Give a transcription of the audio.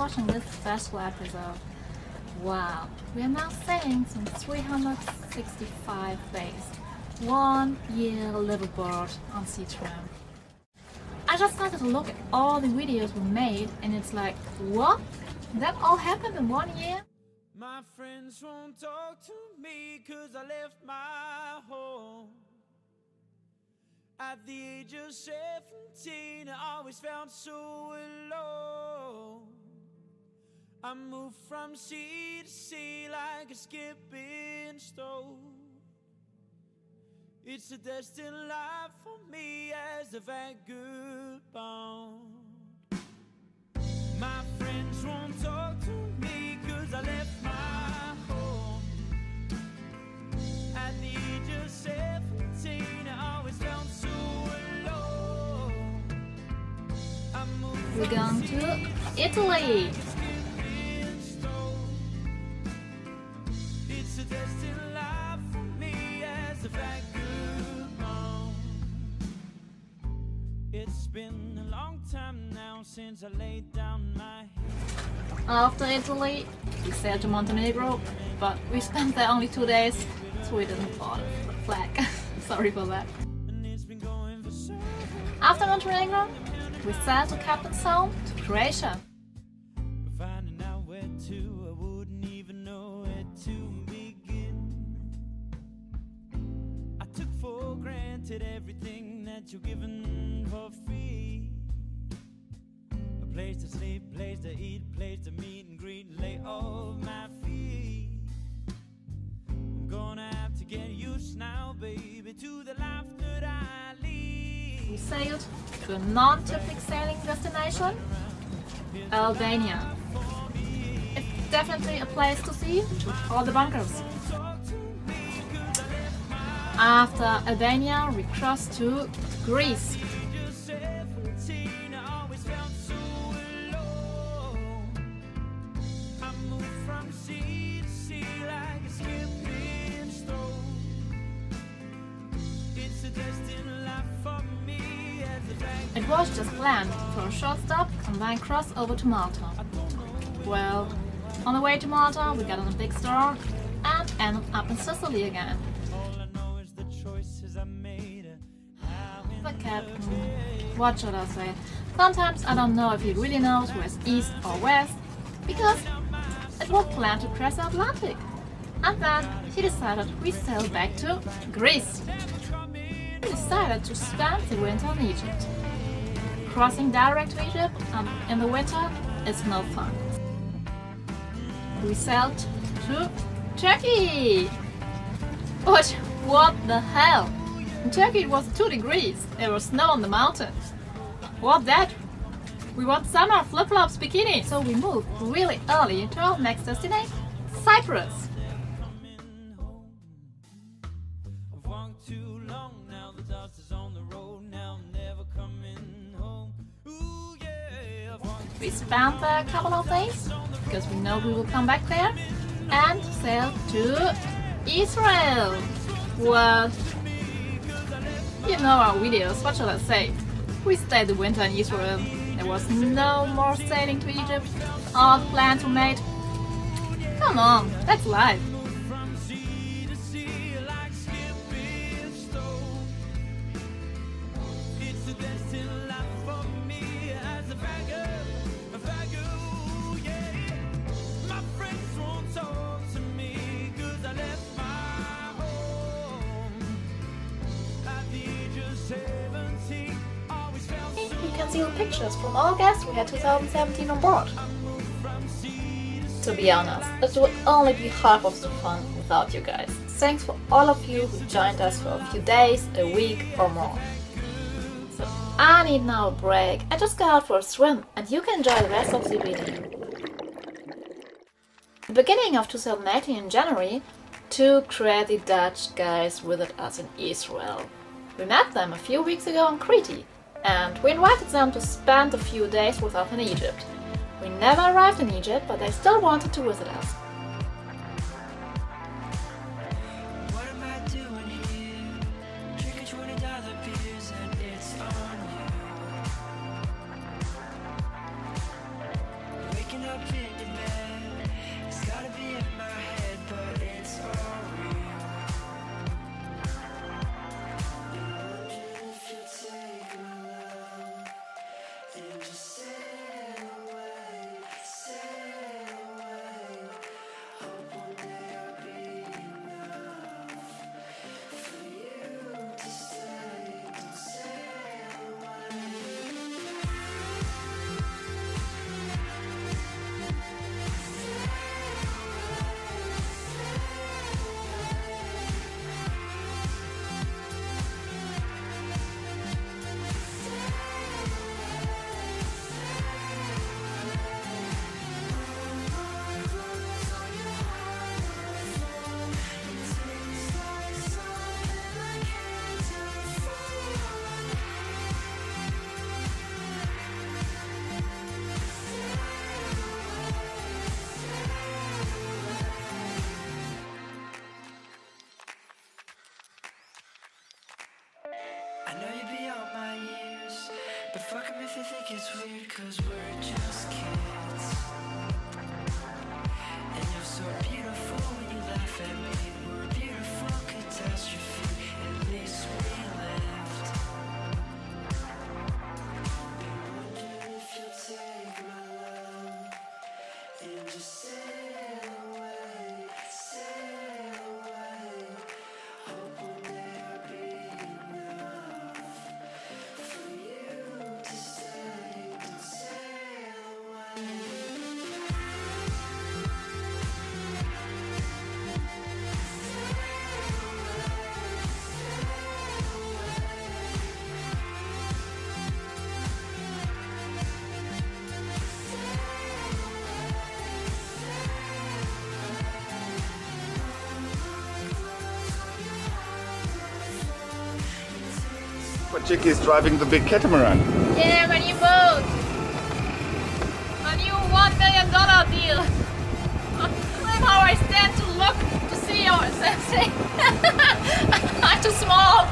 watching this special episode. Wow, we are now sailing some 365 days. 1 year liveaboard on Seatramp. I just started to look at all the videos we made and it's like, what? That all happened in 1 year? My friends won't talk to me 'cause I left my home. At the age of 17, I always felt so alone. I moved from sea to sea like a skipping stone. It's a destined life for me as a vagabond. My friends won't talk to me 'cause I left my home. At the age of 17, I always felt so alone. I moved We're going to Italy. It's a destined life for me as a vagabond. It's been a long time now since I laid down my head. After Italy, we sailed to Montenegro, but we spent there only 2 days, so we didn't bought a flag. Sorry for that. And it's been going for so After Montenegro, we sailed to Captain Sound to Croatia. But finding out where to, I wouldn't even know where to begin. I took for granted everything that you're given for free. A place to sleep, place to eat, place to meet and greet, lay off my feet. I'm gonna have to get used now, baby, to the life that I lead. We sailed to a non-typical sailing destination, Albania. It's definitely a place to see, to all the bunkers. After Albania, we crossed to Greece. It was just planned for a short stop and then cross over to Malta. Well, on the way to Malta we got on a big storm and ended up in Sicily again. The captain, what should I say? Sometimes I don't know if he really knows where's east or west, because it was planned to cross the Atlantic. And then he decided we sail back to Greece. We decided to spend the winter in Egypt. Crossing direct to Egypt in the winter is no fun. We sailed to Turkey! But what the hell? In Turkey it was 2 degrees, there was snow on the mountains. What that? We want summer flip-flops bikini, so we moved really early to our next destination, Cyprus. We spent there a couple of days, because we know we will come back there, and sailed to Israel. Well, you know our videos, what shall I say? We stayed the winter in Israel. There was no more sailing to Egypt. All the plans were made. Come on, that's life. You can see the pictures from August we had 2017 on board. To be honest, it would only be half of the fun without you guys. Thanks for all of you who joined us for a few days, a week or more. So I need now a break. I just go out for a swim and you can enjoy the rest of the video. The beginning of 2018 in January, 2 crazy Dutch guys visited us in Israel. We met them a few weeks ago on Crete, and we invited them to spend a few days with us in Egypt. We never arrived in Egypt, but they still wanted to visit us. Fuck 'em if they think it's weird, 'cause we're just kids. And you're so beautiful when you laugh at me. We're a beautiful catastrophe. At least we lived. I wonder if you'll take my love and just sail away, sail away. Hope one day I'll be enough for you to stay and sail away. But Chicky is driving the big catamaran. Yeah, my new boat! My new $1 million deal! Look how I stand to look to see yours. I'm too small!